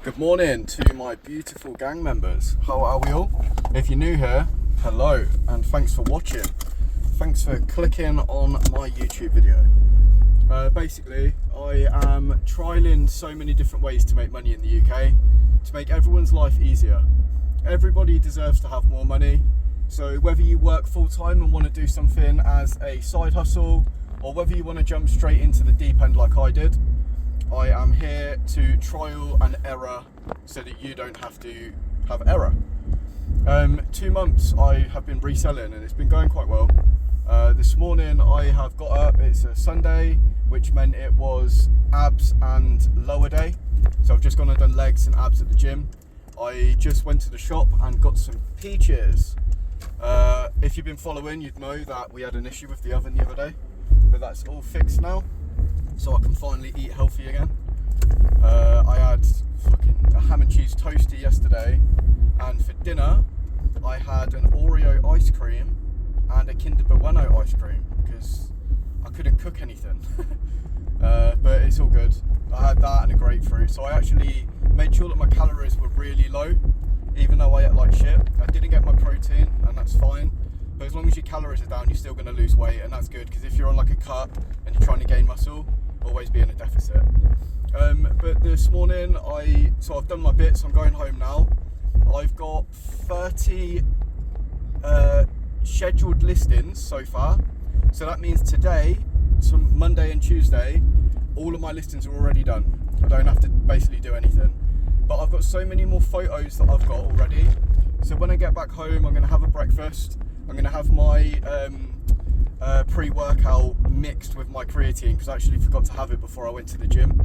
Good morning to my beautiful gang members. How are we all? If you're new here, hello and thanks for watching. Thanks for clicking on my YouTube video. Basically, I am trialing so many different ways to make money in the UK to make everyone's life easier. Everybody deserves to have more money. So whether you work full time and want to do something as a side hustle, or whether you want to jump straight into the deep end like I did, I am here to trial and error so that you don't have to have error. 2 months I have been reselling and it's been going quite well. This morning I have got up, it's a Sunday, which meant it was abs and lower day. So I've just gone and done legs and abs at the gym. I just went to the shop and got some peaches. If you've been following, you'd know that we had an issue with the oven the other day, but that's all fixed now, so I can finally eat healthy again. I had fucking a ham and cheese toasty yesterday, and for dinner I had an Oreo ice cream and a Kinder Bueno ice cream because I couldn't cook anything. But it's all good. I had that and a grapefruit, so I actually made sure that my calories were really low, even though I ate like shit. I didn't get my protein, and that's fine. But as long as your calories are down, you're still going to lose weight, and that's good, because if you're on like a cut and you're trying to gain muscle, always be in a deficit. But this morning, I've done my bits. I'm going home now. I've got 30 scheduled listings so far. So that means today, Monday and Tuesday, all of my listings are already done. I don't have to basically do anything. But I've got so many more photos that I've got already. So when I get back home, I'm going to have a breakfast. I'm going to have my pre-workout mixed with my creatine, because I actually forgot to have it before I went to the gym.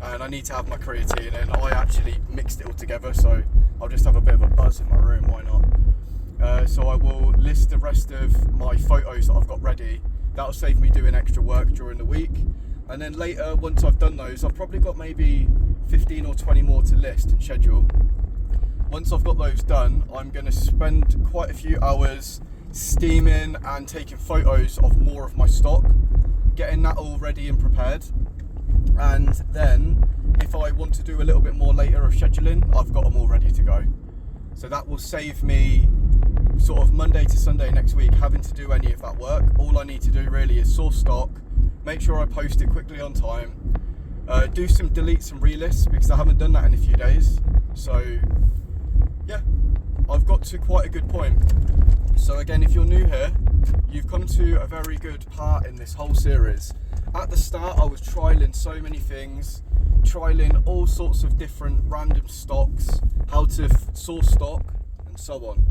And I need to have my creatine, and I actually mixed it all together, so I'll just have a bit of a buzz in my room, why not? So I will list the rest of my photos that I've got ready. That'll save me doing extra work during the week. And then later, once I've done those, I've probably got maybe 15 or 20 more to list and schedule. Once I've got those done, I'm going to spend quite a few hours steaming and taking photos of more of my stock, getting that all ready and prepared. And then if I want to do a little bit more later of scheduling, I've got them all ready to go. So that will save me sort of Monday to Sunday next week having to do any of that work. All I need to do really is source stock, make sure I post it quickly on time, do some deletes and relists, because I haven't done that in a few days. So yeah, I've got to quite a good point. So again, if you're new here, you've come to a very good part in this whole series. At the start, I was trialing so many things, trialing all sorts of different random stocks, how to source stock and so on.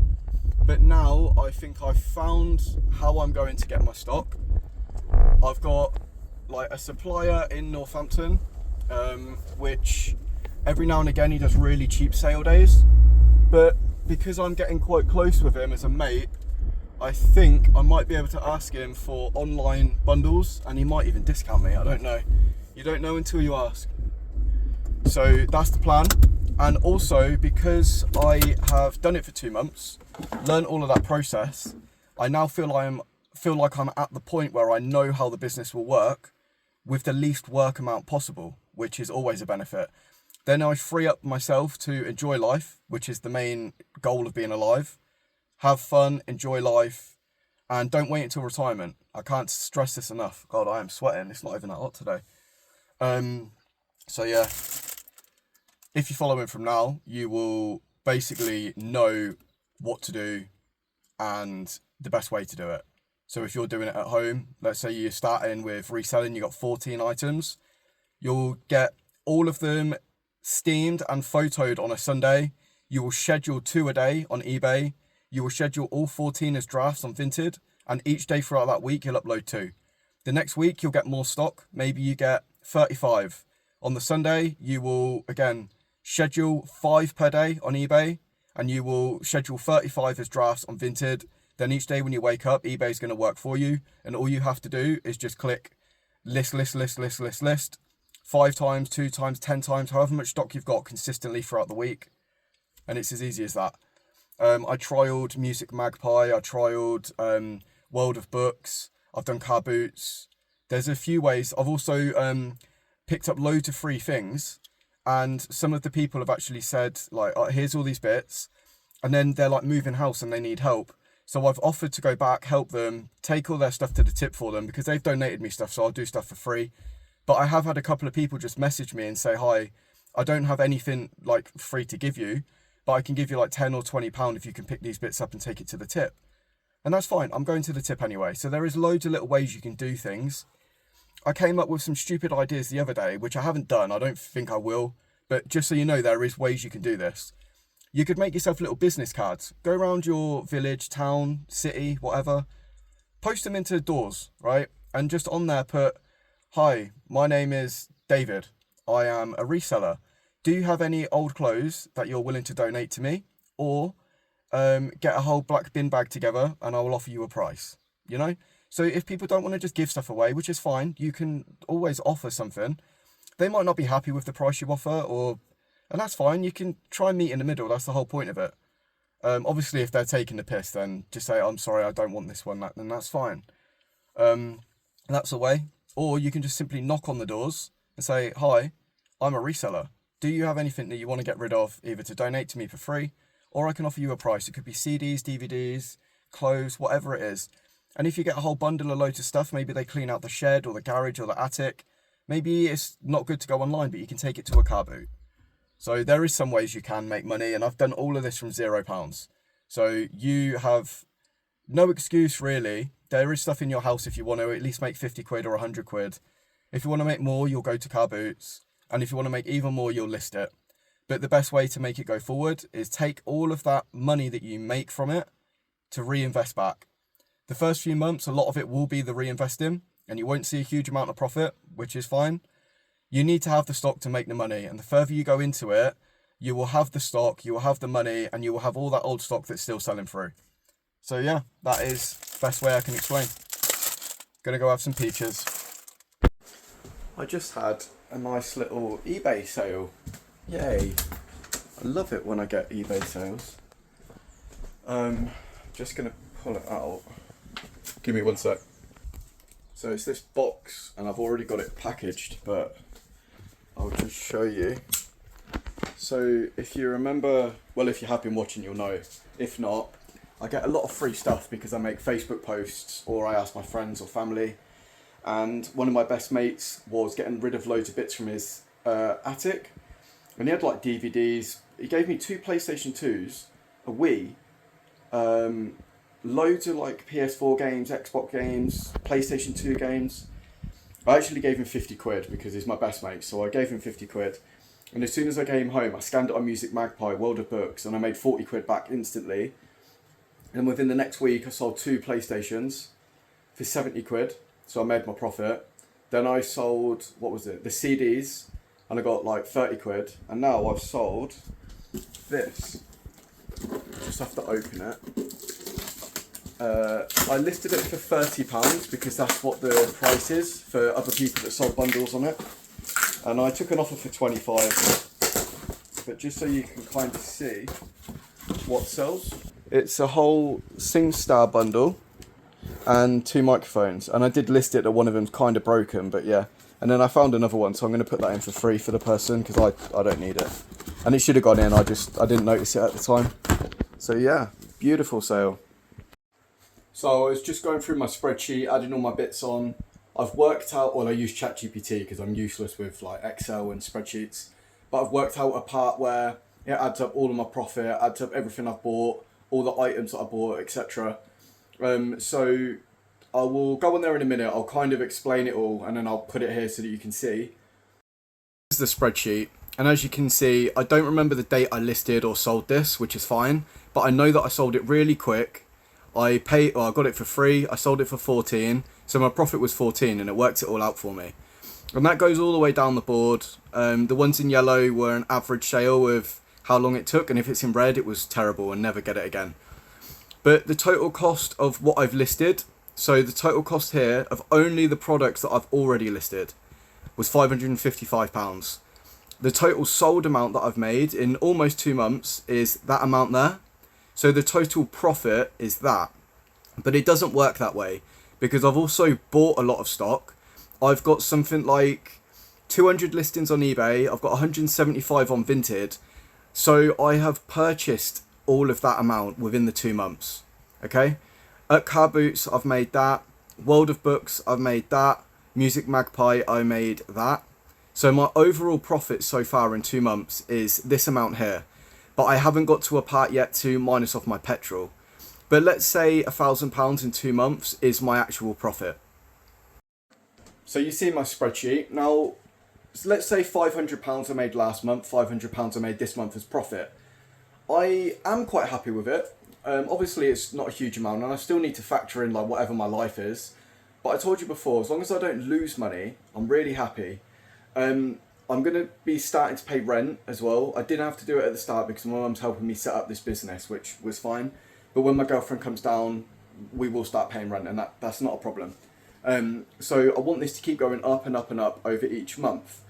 But now I think I've found how I'm going to get my stock. I've got like a supplier in Northampton, which every now and again he does really cheap sale days. But because I'm getting quite close with him as a mate, I think I might be able to ask him for online bundles, and he might even discount me, I don't know. You don't know until you ask. So that's the plan. And also, because I have done it for 2 months, learned all of that process, I now feel like I'm at the point where I know how the business will work with the least work amount possible, which is always a benefit. Then I free up myself to enjoy life, which is the main goal of being alive. Have fun, enjoy life, and don't wait until retirement. I can't stress this enough. God, I am sweating. It's not even that hot today. So yeah, if you follow him from now, you will basically know what to do and the best way to do it. So if you're doing it at home, let's say you're starting with reselling, you got 14 items, you'll get all of them steamed and photoed on a Sunday. You will schedule 2 a day on eBay. You will schedule all 14 as drafts on Vinted, and each day throughout that week, you'll upload 2. The next week, you'll get more stock. Maybe you get 35. On the Sunday, you will, again, schedule 5 per day on eBay, and you will schedule 35 as drafts on Vinted. Then each day when you wake up, eBay's going to work for you, and all you have to do is just click list, 5 times, 2 times, 10 times, however much stock you've got consistently throughout the week. And it's as easy as that. I trialed Music Magpie, I trialed World of Books, I've done car boots. There's a few ways. I've also picked up loads of free things and some of the people have actually said like, oh, here's all these bits, and then they're like moving house and they need help. So I've offered to go back, help them, take all their stuff to the tip for them because they've donated me stuff, so I'll do stuff for free. But I have had a couple of people just message me and say, hi, I don't have anything like free to give you, but I can give you like 10 or 20 pound if you can pick these bits up and take it to the tip. And that's fine, I'm going to the tip anyway. So there is loads of little ways you can do things. I came up with some stupid ideas the other day, which I haven't done, I don't think I will, but just so you know, there is ways you can do this. You could make yourself little business cards, go around your village, town, city, whatever, post them into doors, right? And just on there put, hi, my name is David, I am a reseller. Do you have any old clothes that you're willing to donate to me? Or get a whole black bin bag together and I will offer you a price, you know? So if people don't want to just give stuff away, which is fine, you can always offer something. They might not be happy with the price you offer, and that's fine. You can try and meet in the middle. That's the whole point of it. Obviously, if they're taking the piss, then just say, I'm sorry, I don't want this one, then that's fine. That's a way. Or you can just simply knock on the doors and say, hi, I'm a reseller. Do you have anything that you want to get rid of, either to donate to me for free, or I can offer you a price? It could be CDs, DVDs, clothes, whatever it is. And if you get a whole bundle of loads of stuff, maybe they clean out the shed or the garage or the attic. Maybe it's not good to go online, but you can take it to a car boot. So there is some ways you can make money, and I've done all of this from £0. So you have no excuse really. There is stuff in your house if you want to at least make 50 quid or 100 quid. If you want to make more, you'll go to car boots. And if you want to make even more, you'll list it. But the best way to make it go forward is take all of that money that you make from it to reinvest back. The first few months, a lot of it will be the reinvesting, and you won't see a huge amount of profit, which is fine. You need to have the stock to make the money, and the further you go into it, you will have the stock, you will have the money, and you will have all that old stock that's still selling through. So yeah, that is the best way I can explain. Gonna go have some peaches. I just had a nice little eBay sale. Yay. I love it when I get eBay sales. Just gonna pull it out. Give me one sec. So it's this box, and I've already got it packaged, but I'll just show you. So if you remember, well, if you have been watching, you'll know. If not, I get a lot of free stuff because I make Facebook posts or I ask my friends or family. And one of my best mates was getting rid of loads of bits from his attic. And he had like DVDs. He gave me 2 PlayStation 2s, a Wii, loads of like PS4 games, Xbox games, PlayStation 2 games. I actually gave him 50 quid because he's my best mate, so I gave him 50 quid. And as soon as I came home, I scanned it on Music Magpie, World of Books, and I made 40 quid back instantly. And within the next week, I sold 2 PlayStations for 70 quid, so I made my profit. Then I sold, what was it, the CDs, and I got like 30 quid. And now I've sold this. Just have to open it. I listed it for £30 because that's what the price is for other people that sold bundles on it. And I took an offer for 25. But just so you can kind of see what sells. It's a whole SingStar bundle and 2 microphones. And I did list it that one of them's kind of broken, but yeah. And then I found another one, so I'm going to put that in for free for the person because I don't need it. And it should have gone in, I didn't notice it at the time. So yeah, beautiful sale. So I was just going through my spreadsheet, adding all my bits on. I've worked out, well, I use ChatGPT because I'm useless with like Excel and spreadsheets. But I've worked out a part where it adds up all of my profit, adds up everything I've bought, all the items that I bought, etc. So I will go on there in a minute. I'll kind of explain it all and then I'll put it here so that you can see. This is the spreadsheet. And as you can see, I don't remember the date I listed or sold this, which is fine. But I know that I sold it really quick. I got it for free. I sold it for 14. So my profit was 14 and it worked it all out for me. And that goes all the way down the board. The ones in yellow were an average sale with how long it took. And if it's in red, it was terrible and never get it again. But the total cost of what I've listed, so the total cost here of only the products that I've already listed was £555. The total sold amount that I've made in almost 2 months is that amount there. So the total profit is that. But it doesn't work that way because I've also bought a lot of stock. I've got something like 200 listings on eBay. I've got 175 on Vinted. So I have purchased all of that amount within the 2 months. Okay. At Car Boots, I've made that. World of Books, I've made that. Music Magpie, I made that. So my overall profit so far in 2 months is this amount here. But I haven't got to a part yet to minus off my petrol. But let's say £1,000 in 2 months is my actual profit. So you see my spreadsheet. Now, let's say £500 I made last month, £500 I made this month as profit. I am quite happy with it. Obviously it's not a huge amount and I still need to factor in like whatever my life is. But I told you before, as long as I don't lose money, I'm really happy. I'm going to be starting to pay rent as well. I didn't have to do it at the start because my mum's helping me set up this business, which was fine. But when my girlfriend comes down, we will start paying rent and that's not a problem. So I want this to keep going up and up and up over each month.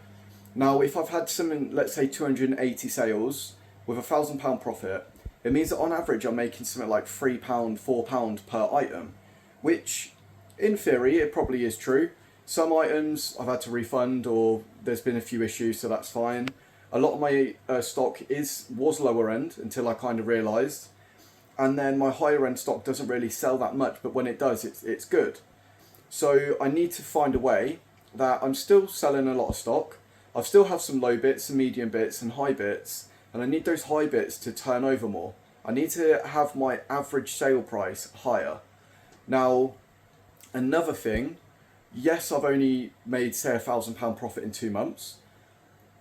Now, if I've had something, let's say 280 sales with £1,000 profit, it means that on average I'm making something like £3, £4 per item, which in theory it probably is true. Some items I've had to refund or there's been a few issues, so that's fine. A lot of my stock was lower end until I kind of realised, and then my higher end stock doesn't really sell that much, but when it does, it's good. So I need to find a way that I'm still selling a lot of stock. I still have some low bits, some medium bits and high bits, and I need those high bits to turn over more. I need to have my average sale price higher. Now, another thing, yes, I've only made, say, £1,000 profit in 2 months,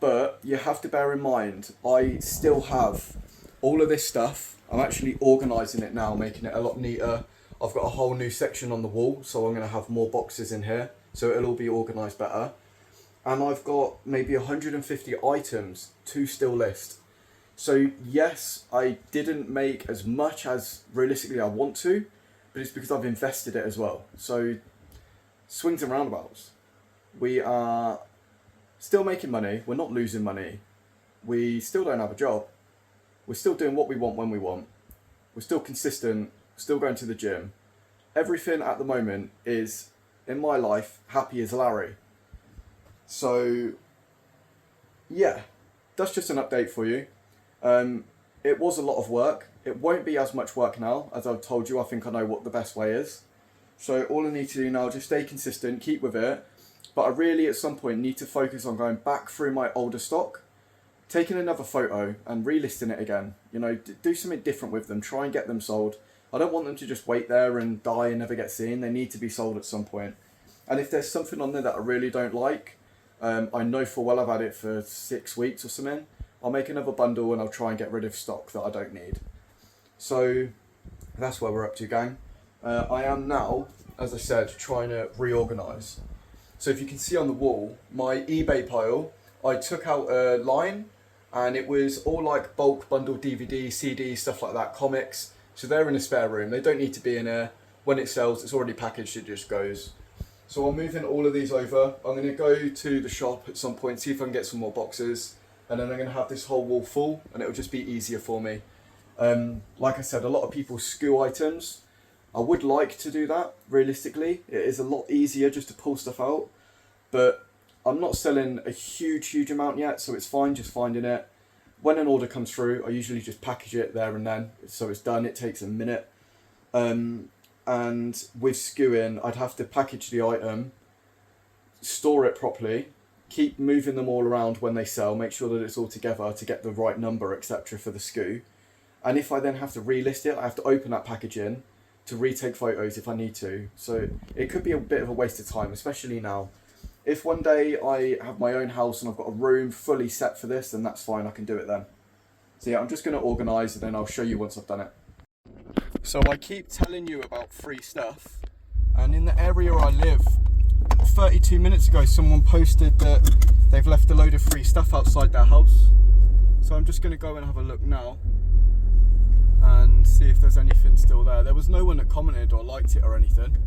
but you have to bear in mind, I still have all of this stuff. I'm actually organising it now, making it a lot neater. I've got a whole new section on the wall, so I'm going to have more boxes in here, so it'll all be organised better. And I've got maybe 150 items to still list. So yes, I didn't make as much as realistically I want to, but it's because I've invested it as well. So swings and roundabouts. We are still making money. We're not losing money. We still don't have a job. We're still doing what we want when we want. We're still consistent, still going to the gym. Everything at the moment is, in my life, happy as Larry. So yeah, that's just an update for you. It was a lot of work. It won't be as much work now. As I've told you, I think I know what the best way is. So all I need to do now is just stay consistent, keep with it. But I really, at some point, need to focus on going back through my older stock, taking another photo and relisting it again. You know, do something different with them. Try and get them sold. I don't want them to just wait there and die and never get seen. They need to be sold at some point. And if there's something on there that I really don't like, I know for well I've had it for 6 weeks or something, I'll make another bundle and I'll try and get rid of stock that I don't need. So that's where we're up to, gang. I am now, as I said, trying to reorganise. So if you can see on the wall, my eBay pile, I took out a line and it was all like bulk bundle DVD, CDs, stuff like that, comics. So they're in a spare room. They don't need to be in there. When it sells, it's already packaged, it just goes. So I'm moving all of these over. I'm going to go to the shop at some point, see if I can get some more boxes. And then I'm going to have this whole wall full and it'll just be easier for me. Like I said, a lot of people SKU items. I would like to do that, realistically. It is a lot easier just to pull stuff out. But I'm not selling a huge amount yet, so it's fine just finding it. When an order comes through, I usually just package it there and then. So it's done, it takes a minute. And with SKUing, I'd have to package the item, store it properly, keep moving them all around when they sell, make sure that it's all together to get the right number, etc. for the SKU. And if I then have to relist it, I have to open that packaging to retake photos if I need to. So it could be a bit of a waste of time, especially now. If one day I have my own house and I've got a room fully set for this, then that's fine, I can do it then. So yeah, I'm just going to organise and then I'll show you once I've done it. So I keep telling you about free stuff, and in the area I live, 32 minutes ago someone posted that they've left a load of free stuff outside their house. So I'm just going to go and have a look now and see if there's anything still there. There was no one that commented or liked it or anything.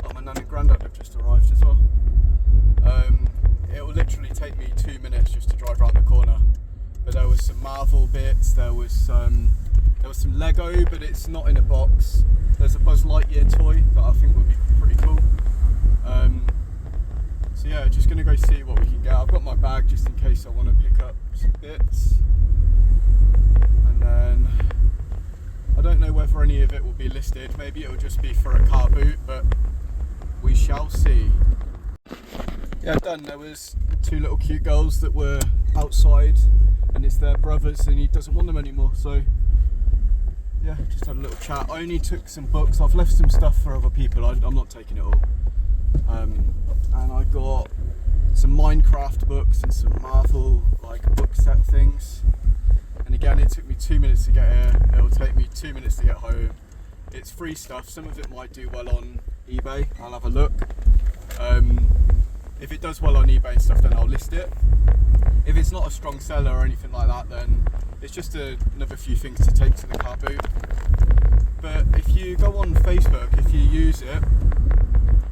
Oh, my nan and granddad have just arrived as well. It will literally take me 2 minutes just to drive around the corner. But there was some Marvel bits, there was some Lego, but it's not in a box. There's a Buzz Lightyear toy that I think would be pretty cool. So So yeah, just gonna go see what we can get. I've got my bag just in case I want to pick up some bits. And then I don't know whether any of it will be listed. Maybe it'll just be for a car boot, but we shall see. Yeah, done. There was 2 little cute girls that were outside, and it's their brothers, and he doesn't want them anymore. So yeah, just had a little chat. I only took some books. I've left some stuff for other people. I'm not taking it all. And I got some Minecraft books and some Marvel book set things. And again, it took me 2 minutes to get here. It'll take me 2 minutes to get home. It's free stuff. Some of it might do well on eBay. I'll have a look. If it does well on eBay and stuff, then I'll list it. If it's not a strong seller or anything like that, then it's just another few things to take to the car boot. But if you go on Facebook, if you use it,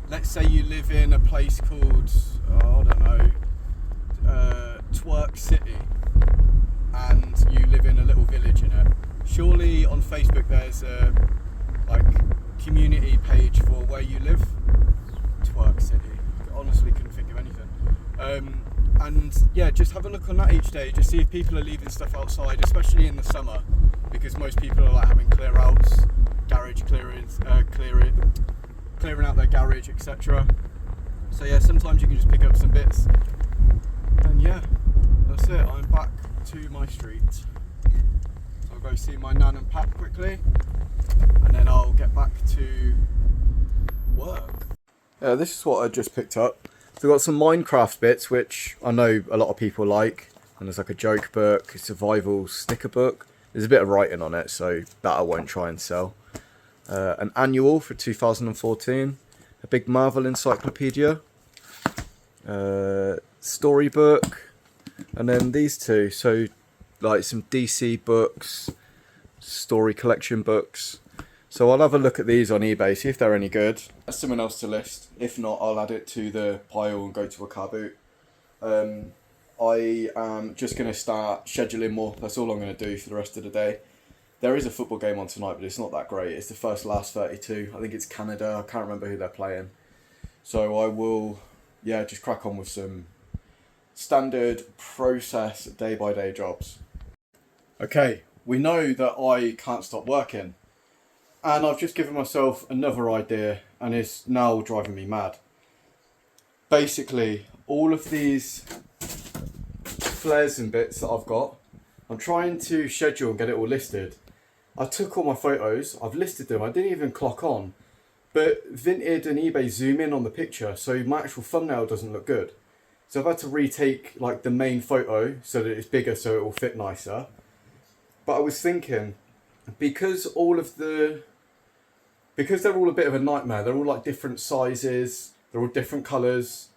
let's say you live in a place called, I don't know, Twerk City, and you live in a little village in it. Surely on Facebook there's a community page for where you live. Twerk City. Honestly, couldn't think of anything. And yeah, just have a look on that each day. Just see if people are leaving stuff outside, especially in the summer, because most people are having clear outs, garage clearance, clearing out their garage, etc. So yeah, sometimes you can just pick up some bits. And yeah, that's it. I'm back to my street. So I'll go see my nan and pap quickly, and then I'll get back to work. This is what I just picked up. So I've got some Minecraft bits, which I know a lot of people like. And there's a joke book, a survival sticker book. There's a bit of writing on it, so that I won't try and sell. An annual for 2014. A big Marvel encyclopedia. Storybook. And then these 2. So some DC books. Story collection books. So I'll have a look at these on eBay, see if they're any good. That's someone else to list. If not, I'll add it to the pile and go to a car boot. I am just going to start scheduling more. That's all I'm going to do for the rest of the day. There is a football game on tonight, but it's not that great. It's the first last 32. I think it's Canada. I can't remember who they're playing. So I will, just crack on with some standard process day-by-day jobs. Okay, we know that I can't stop working. And I've just given myself another idea, and it's now driving me mad. Basically, all of these flares and bits that I've got, I'm trying to schedule and get it all listed. I took all my photos, I've listed them, I didn't even clock on. But Vinted and eBay zoom in on the picture, so my actual thumbnail doesn't look good. So I've had to retake the main photo so that it's bigger so it will fit nicer. But I was thinking, because they're all a bit of a nightmare, they're all different sizes, they're all different colours.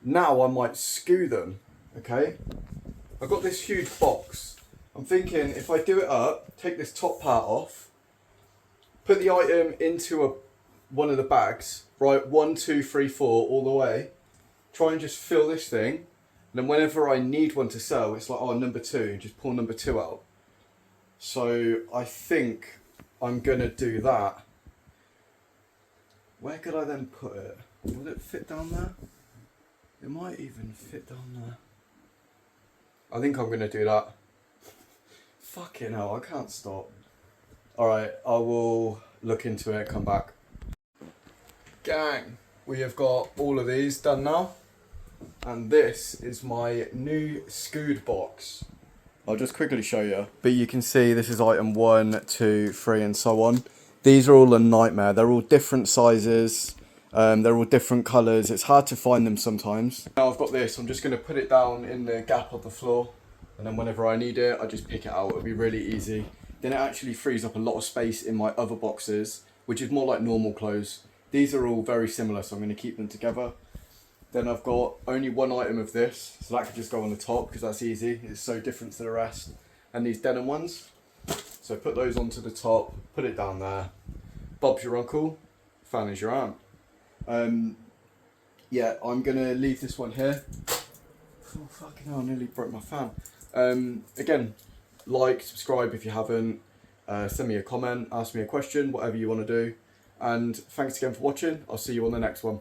Now I might SKU them, okay? I've got this huge box. I'm thinking if I do it up, take this top part off, put the item into one of the bags, right, 1, 2, 3, 4, all the way, try and just fill this thing, and then whenever I need one to sell, it's number 2, just pull number 2 out. So I think I'm gonna do that. Where could I then put it? Will it fit down there? It might even fit down there. I think I'm going to do that. Fucking hell, I can't stop. Alright, I will look into it, come back. Gang, we have got all of these done now. And this is my new SKU'd box. I'll just quickly show you. But you can see this is item 1, 2, 3 and so on. These are all a nightmare. They're all different sizes. They're all different colours. It's hard to find them sometimes. Now I've got this. I'm just going to put it down in the gap of the floor. And then whenever I need it, I just pick it out. It'll be really easy. Then it actually frees up a lot of space in my other boxes, which is more like normal clothes. These are all very similar, so I'm going to keep them together. Then I've got only one item of this. So that could just go on the top because that's easy. It's so different to the rest. And these denim ones. So put those onto the top, put it down there. Bob's your uncle, fan is your aunt. Yeah, I'm gonna leave this one here. Oh fucking hell, I nearly broke my fan. Again, like, subscribe if you haven't. Send me a comment, ask me a question, whatever you want to do. And thanks again for watching. I'll see you on the next one.